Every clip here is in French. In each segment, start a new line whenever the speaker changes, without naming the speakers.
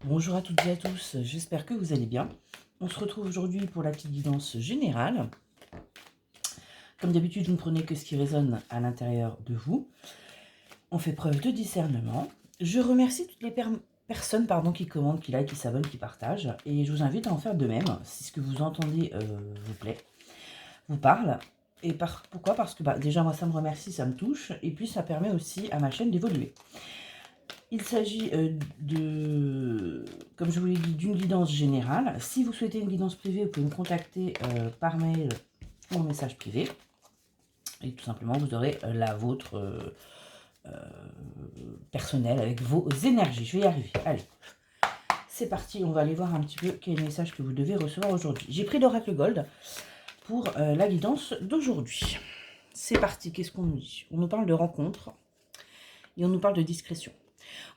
Bonjour à toutes et à tous, j'espère que vous allez bien. On se retrouve aujourd'hui pour la petite guidance générale. Comme d'habitude, vous ne prenez que ce qui résonne à l'intérieur de vous. On fait preuve de discernement. Je remercie toutes les personnes qui commentent, qui likent, qui s'abonnent, qui partagent. Et je vous invite à en faire de même, si ce que vous entendez vous plaît, vous parle. Et pourquoi? Parce que déjà, moi, ça me remercie, ça me touche. Et puis, ça permet aussi à ma chaîne d'évoluer. Il s'agit comme je vous l'ai dit, d'une guidance générale. Si vous souhaitez une guidance privée, vous pouvez me contacter par mail ou en message privé. Et tout simplement, vous aurez la vôtre personnelle avec vos énergies. Je vais y arriver. Allez, c'est parti. On va aller voir un petit peu quel message que vous devez recevoir aujourd'hui. J'ai pris l'oracle Gold pour la guidance d'aujourd'hui. C'est parti. Qu'est-ce qu'on nous dit? On nous parle de rencontre et on nous parle de discrétion.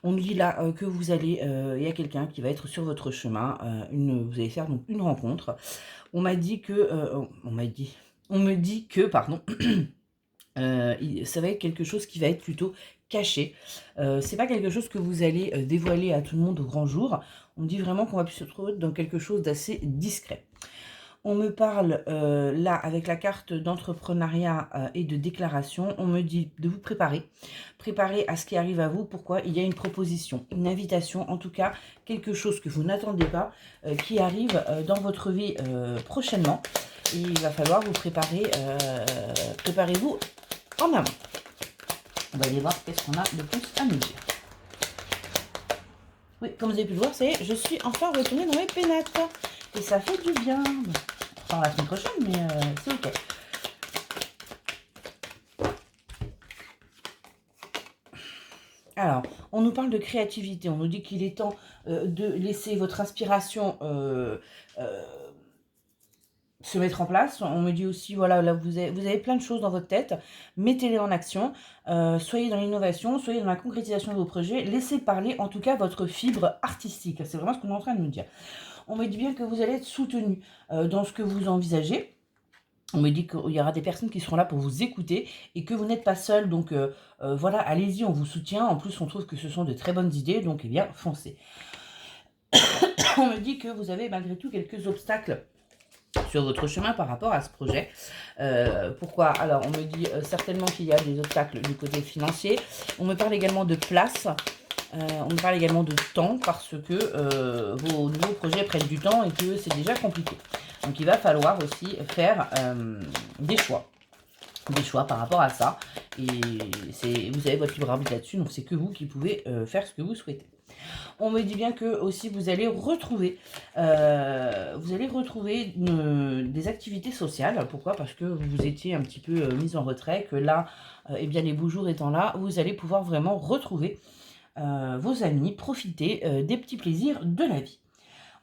On nous dit là que vous allez, il y a quelqu'un qui va être sur votre chemin, vous allez faire donc une rencontre. On m'a dit que, on me dit que, pardon, ça va être quelque chose qui va être plutôt caché. C'est pas quelque chose que vous allez dévoiler à tout le monde au grand jour. On me dit vraiment qu'on va se trouver dans quelque chose d'assez discret. On me parle là avec la carte d'entrepreneuriat et de déclaration. On me dit de vous préparer à ce qui arrive à vous. Pourquoi? Il y a une proposition, une invitation, en tout cas quelque chose que vous n'attendez pas qui arrive dans votre vie prochainement. Et il va falloir vous préparer, préparez-vous en amont. On va aller voir qu'est-ce qu'on a de plus à nous dire. Oui, comme vous avez pu le voir, c'est je suis enfin retournée dans mes pénates. Et ça fait du bien. Enfin, la semaine prochaine, mais c'est ok. Alors, on nous parle de créativité. On nous dit qu'il est temps de laisser votre inspiration se mettre en place. On me dit aussi, voilà, là vous avez plein de choses dans votre tête. Mettez-les en action. Soyez dans l'innovation, soyez dans la concrétisation de vos projets. Laissez parler, en tout cas, votre fibre artistique. C'est vraiment ce qu'on est en train de nous dire. On me dit bien que vous allez être soutenu dans ce que vous envisagez. On me dit qu'il y aura des personnes qui seront là pour vous écouter et que vous n'êtes pas seul. Donc voilà, allez-y, on vous soutient. En plus, on trouve que ce sont de très bonnes idées. Donc, eh bien, foncez. On me dit que vous avez malgré tout quelques obstacles sur votre chemin par rapport à ce projet. Pourquoi? Alors, on me dit certainement qu'il y a des obstacles du côté financier. On me parle également de place. On me parle également de temps parce que vos nouveaux projets prennent du temps et que c'est déjà compliqué. Donc, il va falloir aussi faire des choix. Des choix par rapport à ça. Et vous avez votre libre arbitre là-dessus, donc c'est que vous qui pouvez faire ce que vous souhaitez. On me dit bien que aussi vous allez retrouver, des activités sociales. Pourquoi? Parce que vous étiez un petit peu mise en retrait, que là, eh bien les beaux jours étant là, vous allez pouvoir vraiment retrouver vos amis, profiter des petits plaisirs de la vie.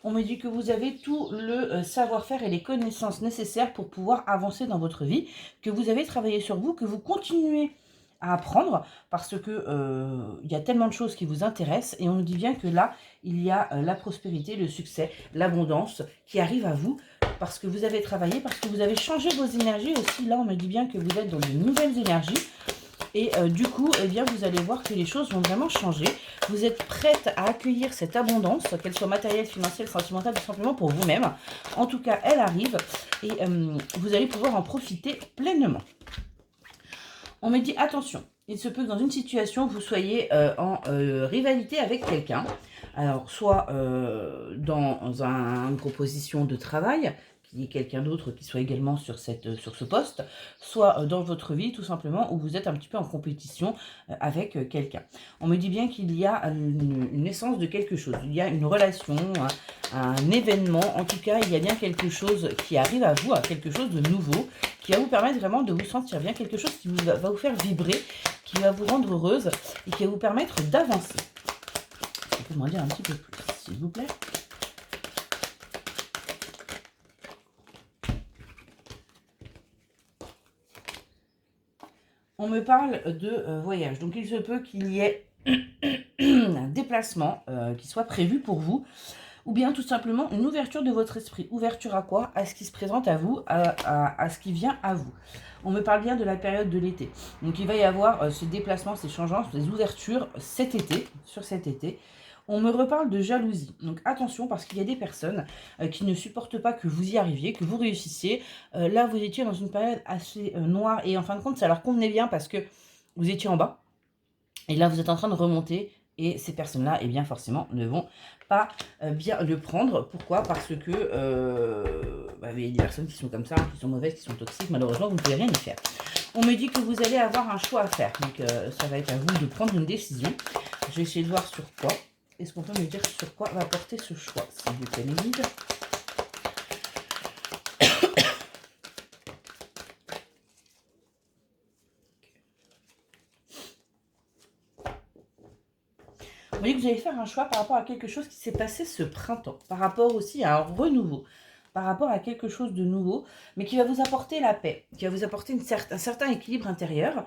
On me dit que vous avez tout le savoir-faire et les connaissances nécessaires pour pouvoir avancer dans votre vie, que vous avez travaillé sur vous, que vous continuez à apprendre parce que il y a tellement de choses qui vous intéressent et on nous dit bien que là, il y a la prospérité, le succès, l'abondance qui arrive à vous parce que vous avez travaillé, parce que vous avez changé vos énergies aussi. Là, on me dit bien que vous êtes dans de nouvelles énergies. Et du coup, eh bien, vous allez voir que les choses vont vraiment changer. Vous êtes prête à accueillir cette abondance, qu'elle soit matérielle, financière, sentimentale, tout simplement pour vous-même. En tout cas, elle arrive et vous allez pouvoir en profiter pleinement. On me dit, attention, il se peut que dans une situation, vous soyez en rivalité avec quelqu'un. Alors, soit dans une proposition de travail, qu'il y ait quelqu'un d'autre qui soit également sur ce poste, soit dans votre vie, tout simplement, où vous êtes un petit peu en compétition avec quelqu'un. On me dit bien qu'il y a une naissance de quelque chose. Il y a une relation, un événement. En tout cas, il y a bien quelque chose qui arrive à vous, quelque chose de nouveau, qui va vous permettre vraiment de vous sentir bien, quelque chose qui va vous faire vibrer, qui va vous rendre heureuse et qui va vous permettre d'avancer. Vous pouvez m'en dire un petit peu plus, s'il vous plaît. On me parle de voyage. Donc, il se peut qu'il y ait un déplacement qui soit prévu pour vous. Ou bien tout simplement une ouverture de votre esprit. Ouverture à quoi? À ce qui se présente à vous, à ce qui vient à vous. On me parle bien de la période de l'été. Donc il va y avoir ce déplacement, ces changements, ces ouvertures cet été, sur cet été. On me reparle de jalousie. Donc attention, parce qu'il y a des personnes qui ne supportent pas que vous y arriviez, que vous réussissiez. Là, vous étiez dans une période assez noire et en fin de compte, ça leur convenait bien parce que vous étiez en bas. Et là, vous êtes en train de remonter et ces personnes-là, eh bien forcément, ne vont pas bien le prendre. Pourquoi? Parce que il y a des personnes qui sont comme ça, qui sont mauvaises, qui sont toxiques. Malheureusement, vous ne pouvez rien y faire. On me dit que vous allez avoir un choix à faire. Donc, ça va être à vous de prendre une décision. Je vais essayer de voir sur quoi. Est-ce qu'on peut me dire sur quoi va porter ce choix, s'il vous plaît, les guides? Vous voyez que vous allez faire un choix par rapport à quelque chose qui s'est passé ce printemps, par rapport aussi à un renouveau, par rapport à quelque chose de nouveau, mais qui va vous apporter la paix, qui va vous apporter un certain équilibre intérieur,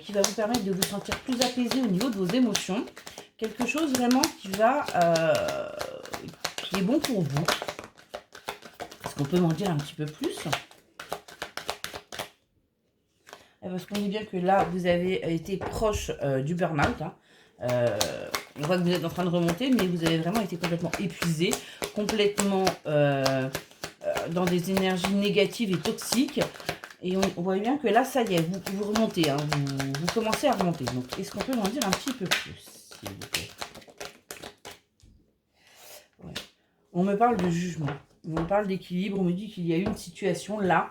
qui va vous permettre de vous sentir plus apaisé au niveau de vos émotions. Quelque chose vraiment qui est bon pour vous. Est-ce qu'on peut m'en dire un petit peu plus? Parce qu'on dit bien que là, vous avez été proche du burn-out. Hein. On voit que vous êtes en train de remonter, mais vous avez vraiment été complètement épuisé, complètement dans des énergies négatives et toxiques. Et on voit bien que là, ça y est, vous remontez, hein, vous commencez à remonter. Donc, est-ce qu'on peut m'en dire un petit peu plus, s'il vous plaît? Ouais. On me parle de jugement, on me parle d'équilibre, on me dit qu'il y a eu une situation là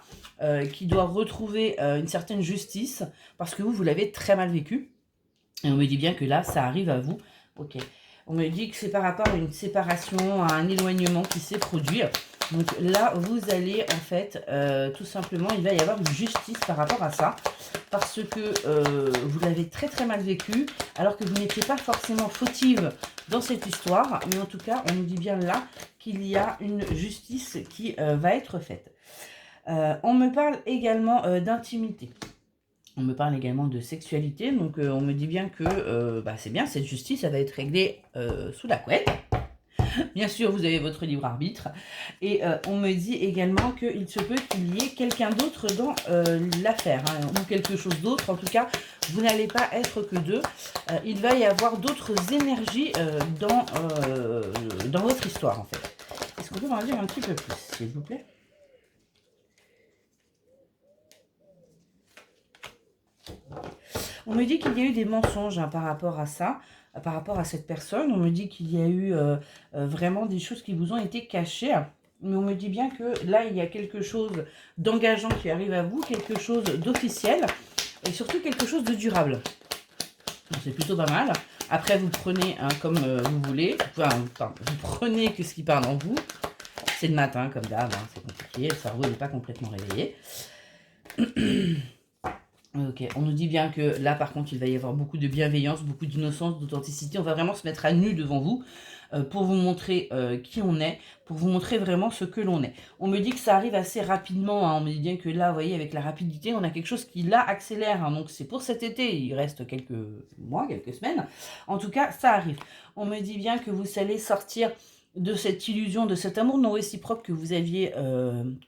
qui doit retrouver une certaine justice, parce que vous l'avez très mal vécu. Et on me dit bien que là, ça arrive à vous. Ok. On me dit que c'est par rapport à une séparation, à un éloignement qui s'est produit. Donc là, vous allez en fait, tout simplement, il va y avoir une justice par rapport à ça. Parce que vous l'avez très très mal vécu, alors que vous n'étiez pas forcément fautive dans cette histoire. Mais en tout cas, on nous dit bien là qu'il y a une justice qui va être faite. On me parle également d'intimité. On me parle également de sexualité, donc on me dit bien que c'est bien, cette justice, ça va être réglée sous la couette. Bien sûr, vous avez votre libre arbitre. Et on me dit également qu'il se peut qu'il y ait quelqu'un d'autre dans l'affaire, hein, ou quelque chose d'autre. En tout cas, vous n'allez pas être que deux. Il va y avoir d'autres énergies dans votre histoire, en fait. Est-ce qu'on peut m'en dire un petit peu plus, s'il vous plaît? On me dit qu'il y a eu des mensonges par rapport à ça, par rapport à cette personne. On me dit qu'il y a eu vraiment des choses qui vous ont été cachées. Mais on me dit bien que là, il y a quelque chose d'engageant qui arrive à vous, quelque chose d'officiel et surtout quelque chose de durable. C'est plutôt pas mal. Après, vous prenez comme vous voulez. Enfin, vous prenez que ce qui parle en vous. C'est le matin, comme d'hab, hein, c'est compliqué. Le cerveau n'est pas complètement réveillé. Ok, on nous dit bien que là, par contre, il va y avoir beaucoup de bienveillance, beaucoup d'innocence, d'authenticité. On va vraiment se mettre à nu devant vous pour vous montrer qui on est, pour vous montrer vraiment ce que l'on est. On me dit que ça arrive assez rapidement. Hein. On me dit bien que là, vous voyez, avec la rapidité, on a quelque chose qui là accélère. Hein. Donc, c'est pour cet été. Il reste quelques mois, quelques semaines. En tout cas, ça arrive. On me dit bien que vous allez sortir de cette illusion, de cet amour non réciproque que vous aviez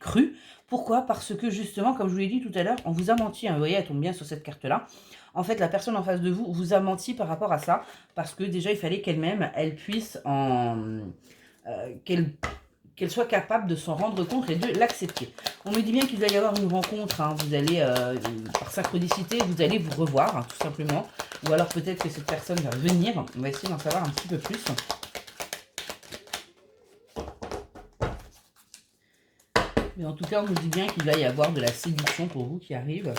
cru. Pourquoi? Parce que justement, comme je vous l'ai dit tout à l'heure, on vous a menti. Hein, vous voyez, elle tombe bien sur cette carte-là. En fait, la personne en face de vous vous a menti par rapport à ça. Parce que déjà, il fallait qu'elle-même, elle puisse qu'elle soit capable de s'en rendre compte et de l'accepter. On me dit bien qu'il va y avoir une rencontre. Hein, vous allez, par synchronicité, vous allez vous revoir, hein, tout simplement. Ou alors peut-être que cette personne va venir. On va essayer d'en savoir un petit peu plus. Mais en tout cas, on nous dit bien qu'il va y avoir de la séduction pour vous qui arrive.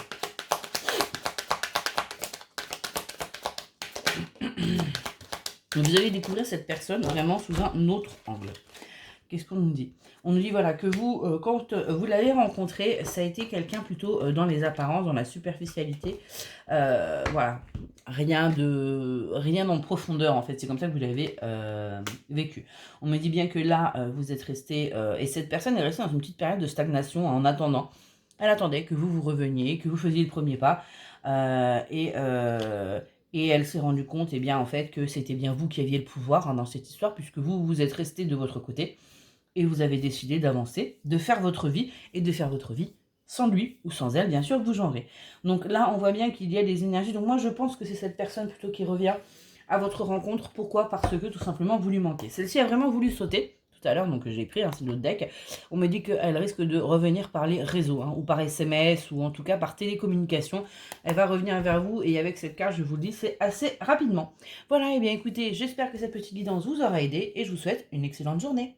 Vous allez découvrir cette personne vraiment sous un autre angle. Qu'est-ce qu'on nous dit? On nous dit voilà que vous, quand vous l'avez rencontré, ça a été quelqu'un plutôt dans les apparences, dans la superficialité. Voilà, rien en profondeur en fait. C'est comme ça que vous l'avez vécu. On me dit bien que là, vous êtes resté, et cette personne est restée dans une petite période de stagnation en attendant. Elle attendait que vous reveniez, que vous faisiez le premier pas. Et elle s'est rendue compte, eh bien, en fait, que c'était bien vous qui aviez le pouvoir hein, dans cette histoire, puisque vous êtes resté de votre côté. Et vous avez décidé d'avancer, de faire votre vie, et de faire votre vie sans lui ou sans elle, bien sûr, vous genrez. Donc là, on voit bien qu'il y a des énergies. Donc moi, je pense que c'est cette personne plutôt qui revient à votre rencontre. Pourquoi? Parce que tout simplement vous lui manquez. Celle-ci a vraiment voulu sauter tout à l'heure, donc j'ai pris c'est l'autre deck. On me dit qu'elle risque de revenir par les réseaux, ou par SMS, ou en tout cas par télécommunication. Elle va revenir vers vous, et avec cette carte, je vous le dis, c'est assez rapidement. Voilà, et bien écoutez, j'espère que cette petite guidance vous aura aidé, et je vous souhaite une excellente journée.